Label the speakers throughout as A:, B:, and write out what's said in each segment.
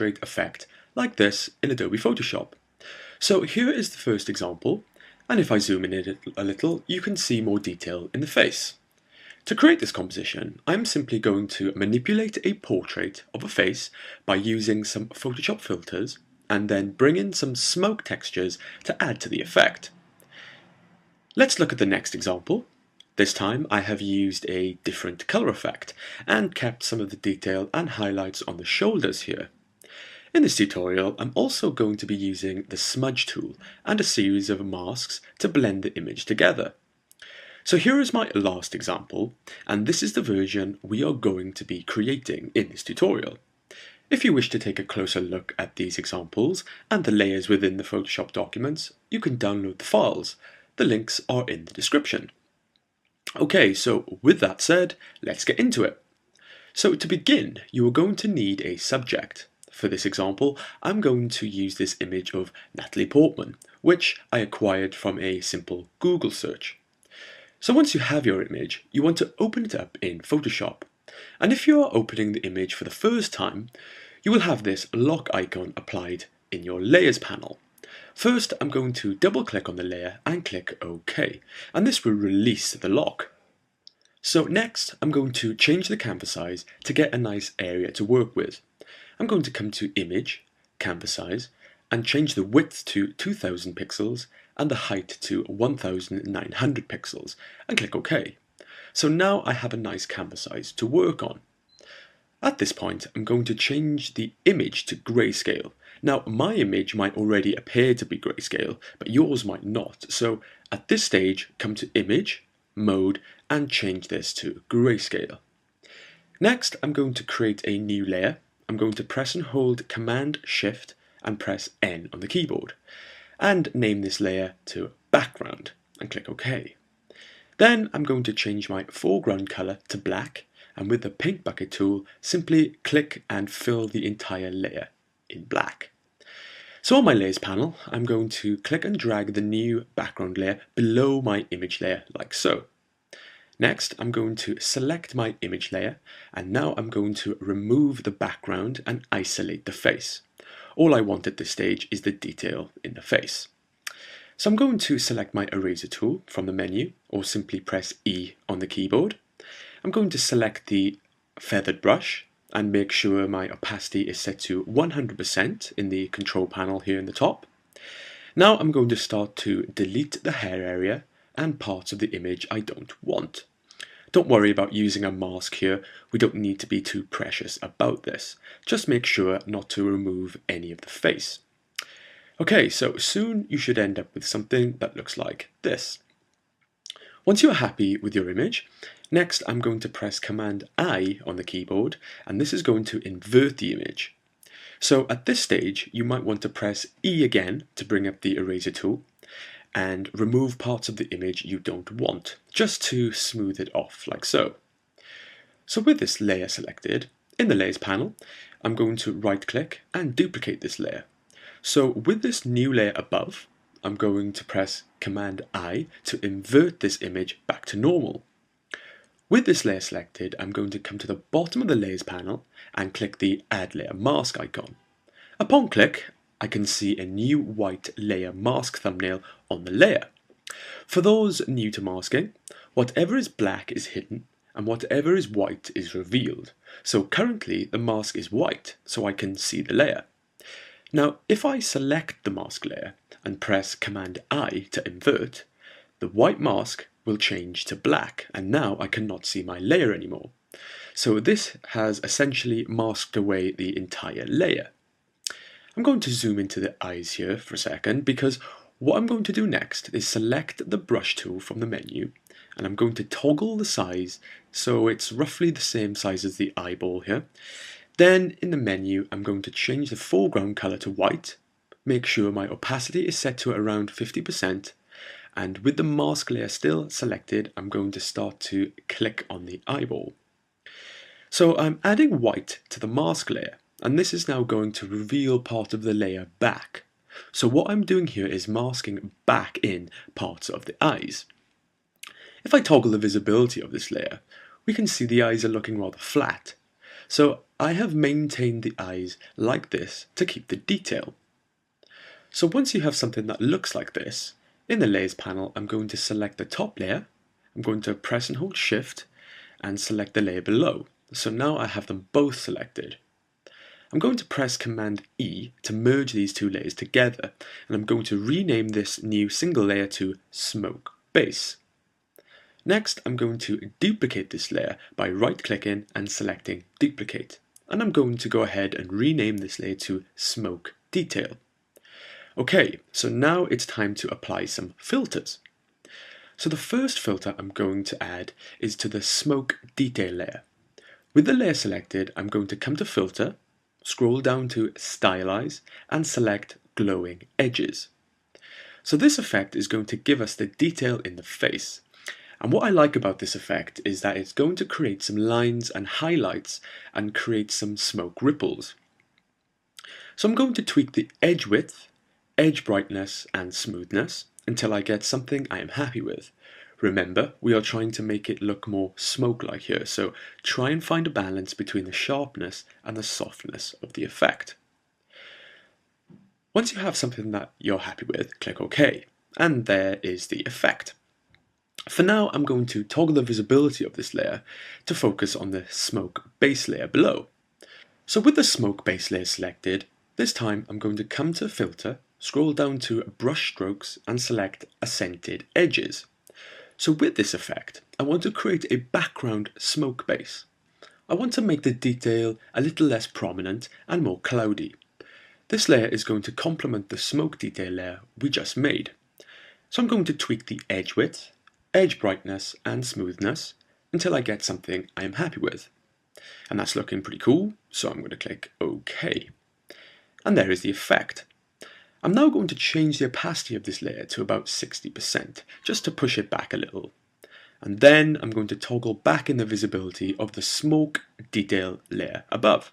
A: great effect like this in Adobe Photoshop. So here is the first example, and if I zoom in a little, you can see more detail in the face. To create this composition, I'm simply going to manipulate a portrait of a face by using some Photoshop filters and then bring in some smoke textures to add to the effect. Let's look at the next example. This time I have used a different color effect and kept some of the detail and highlights on the shoulders here. In this tutorial, I'm also going to be using the smudge tool and a series of masks to blend the image together. So here is my last example, and this is the version we are going to be creating in this tutorial. If you wish to take a closer look at these examples and the layers within the Photoshop documents, you can download the files. The links are in the description. Okay, so with that said, let's get into it. So to begin, you are going to need a subject. For this example, I'm going to use this image of Natalie Portman, which I acquired from a simple Google search. So once you have your image, you want to open it up in Photoshop. And if you are opening the image for the first time, you will have this lock icon applied in your Layers panel. First, I'm going to double click on the layer and click OK, and this will release the lock. So next, I'm going to change the canvas size to get a nice area to work with. I'm going to come to Image, Canvas Size, and change the width to 2000 pixels and the height to 1900 pixels, and click OK. So now I have a nice canvas size to work on. At this point, I'm going to change the image to grayscale. Now, my image might already appear to be grayscale, but yours might not. So at this stage, come to Image, Mode, and change this to grayscale. Next, I'm going to create a new layer. I'm going to press and hold Command Shift and press N on the keyboard, and name this layer to Background, and click OK. Then I'm going to change my foreground color to black, and with the paint bucket tool, simply click and fill the entire layer in black. So on my layers panel, I'm going to click and drag the new background layer below my image layer, like so. Next, I'm going to select my image layer, and now I'm going to remove the background and isolate the face. All I want at this stage is the detail in the face. So I'm going to select my eraser tool from the menu, or simply press E on the keyboard. I'm going to select the feathered brush and make sure my opacity is set to 100% in the control panel here in the top. Now I'm going to start to delete the hair area and parts of the image I don't want. Don't worry about using a mask here, we don't need to be too precious about this. Just make sure not to remove any of the face. Okay, so soon you should end up with something that looks like this. Once you are happy with your image, next I'm going to press Command I on the keyboard, and this is going to invert the image. So at this stage, you might want to press E again to bring up the eraser tool, and remove parts of the image you don't want, just to smooth it off like so. So with this layer selected, in the Layers panel, I'm going to right click and duplicate this layer. So with this new layer above, I'm going to press Command I to invert this image back to normal. With this layer selected, I'm going to come to the bottom of the Layers panel and click the Add Layer Mask icon. Upon click, I can see a new white layer mask thumbnail on the layer. For those new to masking, whatever is black is hidden and whatever is white is revealed. So currently the mask is white, so I can see the layer. Now if I select the mask layer and press Command I to invert, the white mask will change to black, and now I cannot see my layer anymore. So this has essentially masked away the entire layer. I'm going to zoom into the eyes here for a second, because what I'm going to do next is select the brush tool from the menu, and I'm going to toggle the size so it's roughly the same size as the eyeball here. Then in the menu, I'm going to change the foreground color to white, make sure my opacity is set to around 50%, and with the mask layer still selected, I'm going to start to click on the eyeball. So I'm adding white to the mask layer, and this is now going to reveal part of the layer back. So what I'm doing here is masking back in parts of the eyes. If I toggle the visibility of this layer, we can see the eyes are looking rather flat. So I have maintained the eyes like this to keep the detail. So once you have something that looks like this, in the Layers panel I'm going to select the top layer, I'm going to press and hold Shift and select the layer below. So now I have them both selected. I'm going to press Command E to merge these two layers together, and I'm going to rename this new single layer to Smoke Base. Next, I'm going to duplicate this layer by right-clicking and selecting Duplicate, and I'm going to go ahead and rename this layer to Smoke Detail. Okay, so now it's time to apply some filters. So the first filter I'm going to add is to the Smoke Detail layer. With the layer selected, I'm going to come to Filter, scroll down to Stylize, and select Glowing Edges. So this effect is going to give us the detail in the face. And what I like about this effect is that it's going to create some lines and highlights and create some smoke ripples. So I'm going to tweak the edge width, edge brightness, and smoothness until I get something I am happy with. Remember, we are trying to make it look more smoke-like here, so try and find a balance between the sharpness and the softness of the effect. Once you have something that you're happy with, click OK, and there is the effect. For now, I'm going to toggle the visibility of this layer to focus on the smoke base layer below. So with the smoke base layer selected, this time I'm going to come to Filter, scroll down to Brush Strokes, and select Accented Edges. So with this effect, I want to create a background smoke base. I want to make the detail a little less prominent and more cloudy. This layer is going to complement the smoke detail layer we just made. So I'm going to tweak the edge width, edge brightness, and smoothness until I get something I am happy with. And that's looking pretty cool, so I'm going to click OK. And there is the effect. I'm now going to change the opacity of this layer to about 60%, just to push it back a little. And then I'm going to toggle back in the visibility of the smoke detail layer above.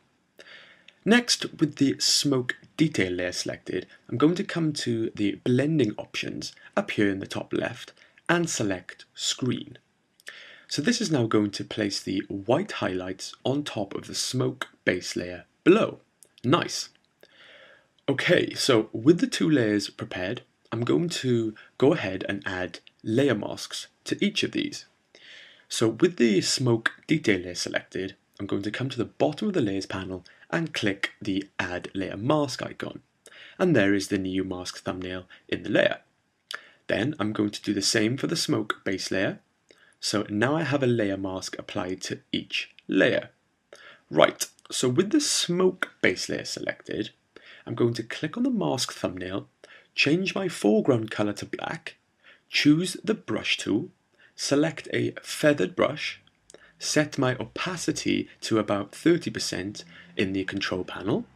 A: Next, with the smoke detail layer selected, I'm going to come to the blending options up here in the top left and select Screen. So this is now going to place the white highlights on top of the smoke base layer below. Nice. Okay, so with the two layers prepared, I'm going to go ahead and add layer masks to each of these. So with the smoke detail layer selected, I'm going to come to the bottom of the layers panel and click the add layer mask icon. And there is the new mask thumbnail in the layer. Then I'm going to do the same for the smoke base layer. So now I have a layer mask applied to each layer. Right, so with the smoke base layer selected, I'm going to click on the mask thumbnail, change my foreground color to black, choose the brush tool, select a feathered brush, set my opacity to about 30% in the control panel,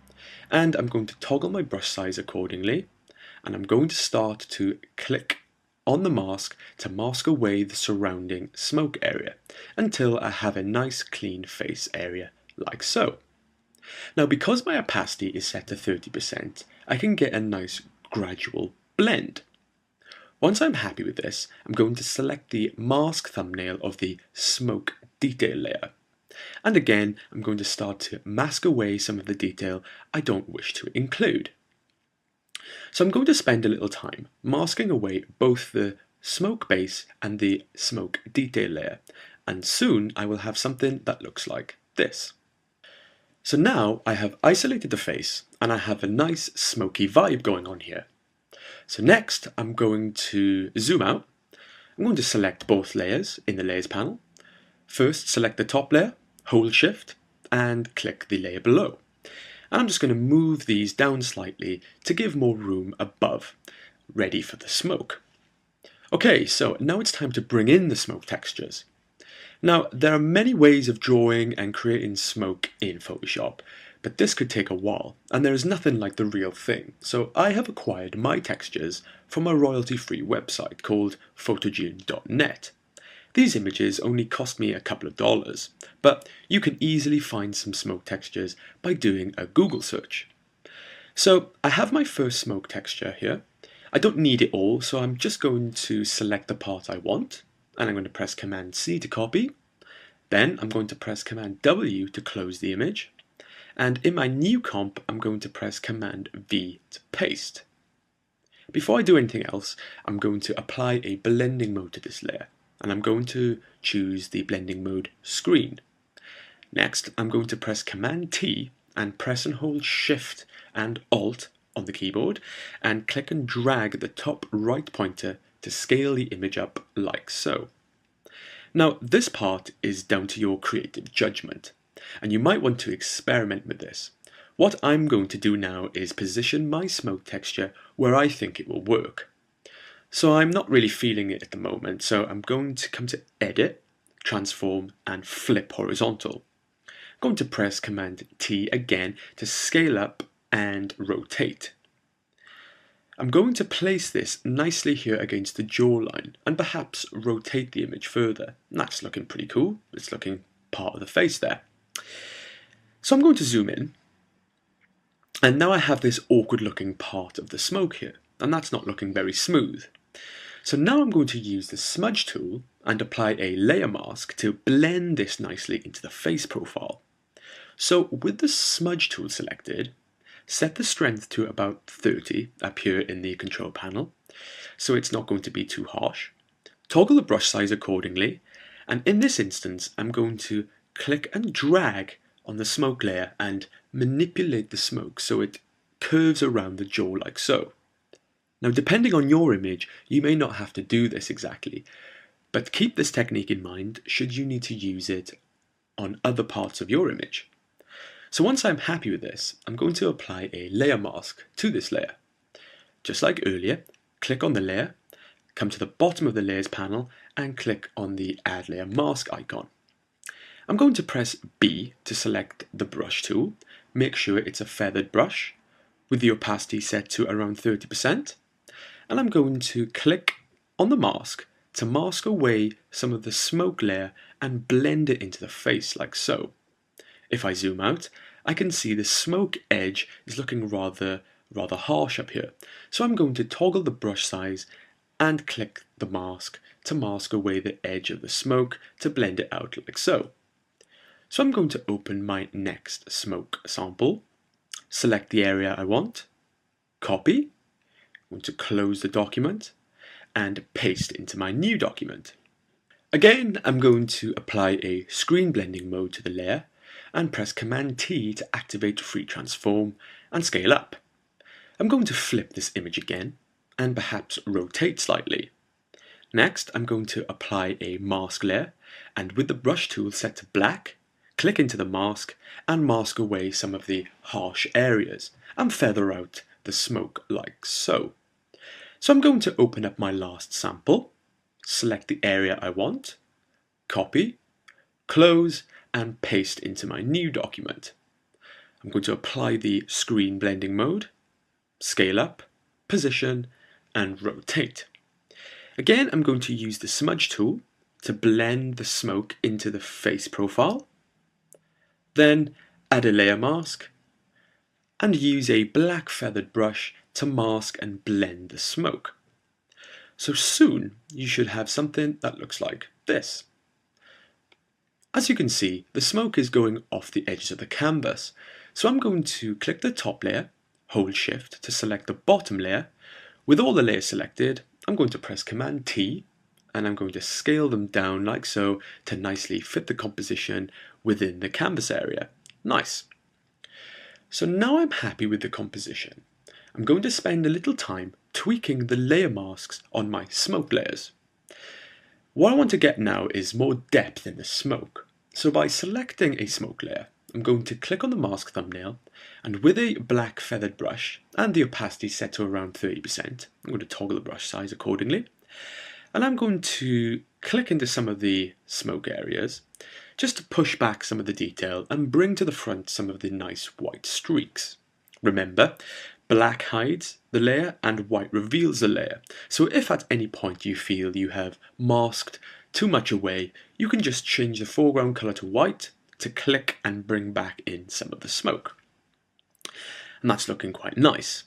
A: and I'm going to toggle my brush size accordingly, and I'm going to start to click on the mask to mask away the surrounding smoke area until I have a nice clean face area like so. Now, because my opacity is set to 30%, I can get a nice gradual blend. Once I'm happy with this, I'm going to select the mask thumbnail of the smoke detail layer. And again, I'm going to start to mask away some of the detail I don't wish to include. So I'm going to spend a little time masking away both the smoke base and the smoke detail layer, and soon I will have something that looks like this. So now I have isolated the face and I have a nice smoky vibe going on here. So next I'm going to zoom out. I'm going to select both layers in the layers panel. First select the top layer, hold shift and click the layer below. And I'm just going to move these down slightly to give more room above, ready for the smoke. Okay, so now it's time to bring in the smoke textures. Now, there are many ways of drawing and creating smoke in Photoshop, but this could take a while, and there is nothing like the real thing. So I have acquired my textures from a royalty-free website called photogene.net. These images only cost me a couple of dollars, but you can easily find some smoke textures by doing a Google search. So I have my first smoke texture here. I don't need it all, so I'm just going to select the part I want, and I'm going to press Command C to copy. Then I'm going to press Command W to close the image. and in my new comp I'm going to press Command V to paste. Before I do anything else, I'm going to apply a blending mode to this layer, and I'm going to choose the blending mode Screen. Next, I'm going to press Command T and press and hold Shift and Alt on the keyboard and click and drag the top right pointer to scale the image up like so. Now, this part is down to your creative judgment, and you might want to experiment with this. What I'm going to do now is position my smoke texture where I think it will work. So I'm not really feeling it at the moment, so I'm going to come to Edit, Transform, and Flip Horizontal. I'm going to press Command T again to scale up and rotate. I'm going to place this nicely here against the jawline and perhaps rotate the image further. That's looking pretty cool. It's looking part of the face there. So I'm going to zoom in, and now I have this awkward looking part of the smoke here, and that's not looking very smooth. So now I'm going to use the smudge tool and apply a layer mask to blend this nicely into the face profile. So with the smudge tool selected, set the strength to about 30 up here in the control panel, so it's not going to be too harsh. Toggle the brush size accordingly, and in this instance I'm going to click and drag on the smoke layer and manipulate the smoke so it curves around the jaw like so. Now, depending on your image, you may not have to do this exactly, but keep this technique in mind should you need to use it on other parts of your image. So once I'm happy with this, I'm going to apply a layer mask to this layer. Just like earlier, click on the layer, come to the bottom of the layers panel and click on the add layer mask icon. I'm going to press B to select the brush tool, make sure it's a feathered brush with the opacity set to around 30%, and I'm going to click on the mask to mask away some of the smoke layer and blend it into the face like so. If I zoom out, I can see the smoke edge is looking rather harsh up here. So I'm going to toggle the brush size and click the mask to mask away the edge of the smoke to blend it out like so. So I'm going to open my next smoke sample, select the area I want, copy, I'm going to close the document and paste into my new document. Again, I'm going to apply a screen blending mode to the layer and press Command T to activate Free Transform and scale up. I'm going to flip this image again and perhaps rotate slightly. Next, I'm going to apply a mask layer, and with the brush tool set to black, click into the mask and mask away some of the harsh areas and feather out the smoke like so. So I'm going to open up my last sample, select the area I want, copy, close, and paste into my new document. I'm going to apply the screen blending mode, scale up, position, and rotate. Again, I'm going to use the smudge tool to blend the smoke into the face profile, then add a layer mask, and use a black feathered brush to mask and blend the smoke. So soon you should have something that looks like this. As you can see, the smoke is going off the edges of the canvas, so I'm going to click the top layer, hold Shift to select the bottom layer. With all the layers selected, I'm going to press Command T and I'm going to scale them down like so to nicely fit the composition within the canvas area. Nice. So now I'm happy with the composition. I'm going to spend a little time tweaking the layer masks on my smoke layers. What I want to get now is more depth in the smoke. So by selecting a smoke layer, I'm going to click on the mask thumbnail, and with a black feathered brush and the opacity set to around 30%, I'm going to toggle the brush size accordingly, and I'm going to click into some of the smoke areas just to push back some of the detail and bring to the front some of the nice white streaks. Remember, black hides the layer and white reveals the layer, so if at any point you feel you have masked too much away, you can just change the foreground color to white to click and bring back in some of the smoke. And that's looking quite nice.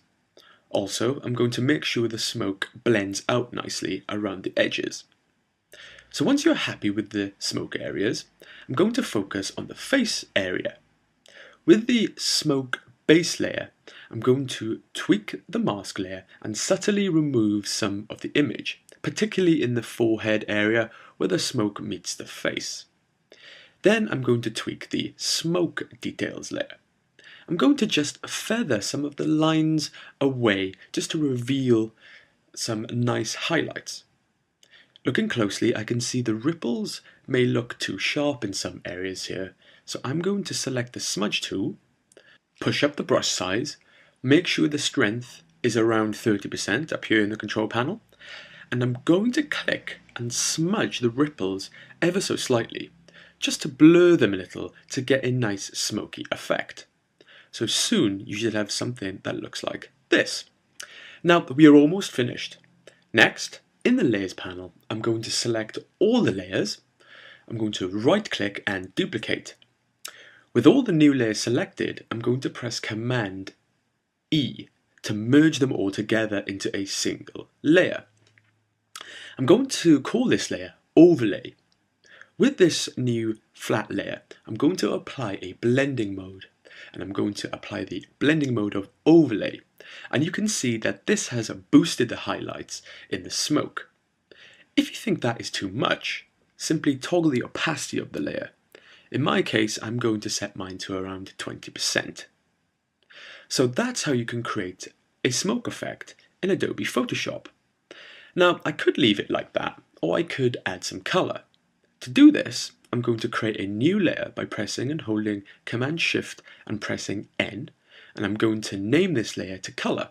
A: Also, I'm going to make sure the smoke blends out nicely around the edges. So once you're happy with the smoke areas, I'm going to focus on the face area. With the smoke base layer, I'm going to tweak the mask layer and subtly remove some of the image, particularly in the forehead area where the smoke meets the face. Then I'm going to tweak the smoke details layer. I'm going to just feather some of the lines away just to reveal some nice highlights. Looking closely, I can see the ripples may look too sharp in some areas here, so I'm going to select the smudge tool, push up the brush size, make sure the strength is around 30% up here in the control panel, and I'm going to click and smudge the ripples ever so slightly, just to blur them a little to get a nice smoky effect. So soon you should have something that looks like this. Now we are almost finished. Next, in the layers panel, I'm going to select all the layers. I'm going to right click and duplicate. With all the new layers selected, I'm going to press Command E to merge them all together into a single layer. I'm going to call this layer Overlay. With this new flat layer, I'm going to apply a blending mode, and I'm going to apply the blending mode of Overlay. And you can see that this has boosted the highlights in the smoke. If you think that is too much, simply toggle the opacity of the layer. In my case, I'm going to set mine to around 20%. So that's how you can create a smoke effect in Adobe Photoshop. Now, I could leave it like that, or I could add some color. To do this, I'm going to create a new layer by pressing and holding Command Shift and pressing N, and I'm going to name this layer to color.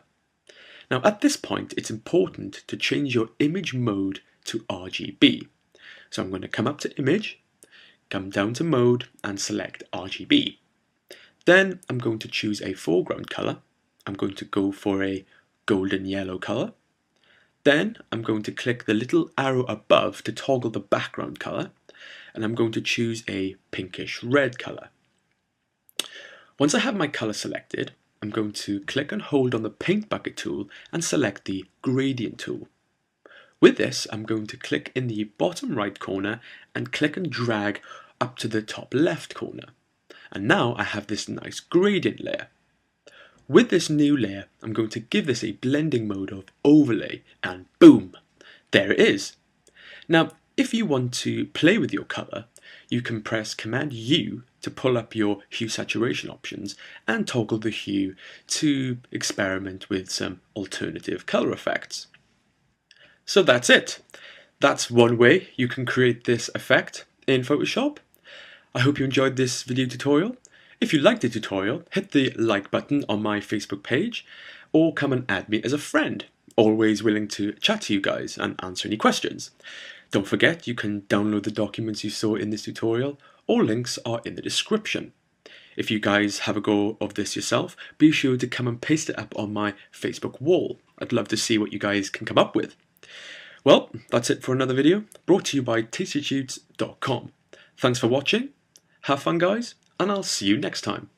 A: Now at this point, it's important to change your image mode to RGB. So I'm going to come up to Image, come down to Mode and select RGB. Then I'm going to choose a foreground color. I'm going to go for a golden yellow color. Then I'm going to click the little arrow above to toggle the background color, and I'm going to choose a pinkish red color. Once I have my color selected, I'm going to click and hold on the paint bucket tool and select the gradient tool. With this, I'm going to click in the bottom right corner and click and drag up to the top left corner. And now I have this nice gradient layer. With this new layer, I'm going to give this a blending mode of Overlay, and boom, there it is. Now, if you want to play with your color, you can press Command U to pull up your hue saturation options and toggle the hue to experiment with some alternative color effects. So that's it. That's one way you can create this effect in Photoshop. I hope you enjoyed this video tutorial. If you liked the tutorial, hit the like button on my Facebook page or come and add me as a friend. Always willing to chat to you guys and answer any questions. Don't forget you can download the documents you saw in this tutorial. All links are in the description. If you guys have a go of this yourself, be sure to come and paste it up on my Facebook wall. I'd love to see what you guys can come up with. Well, that's it for another video, brought to you by tastytudes.com. Thanks for watching, have fun guys, and I'll see you next time.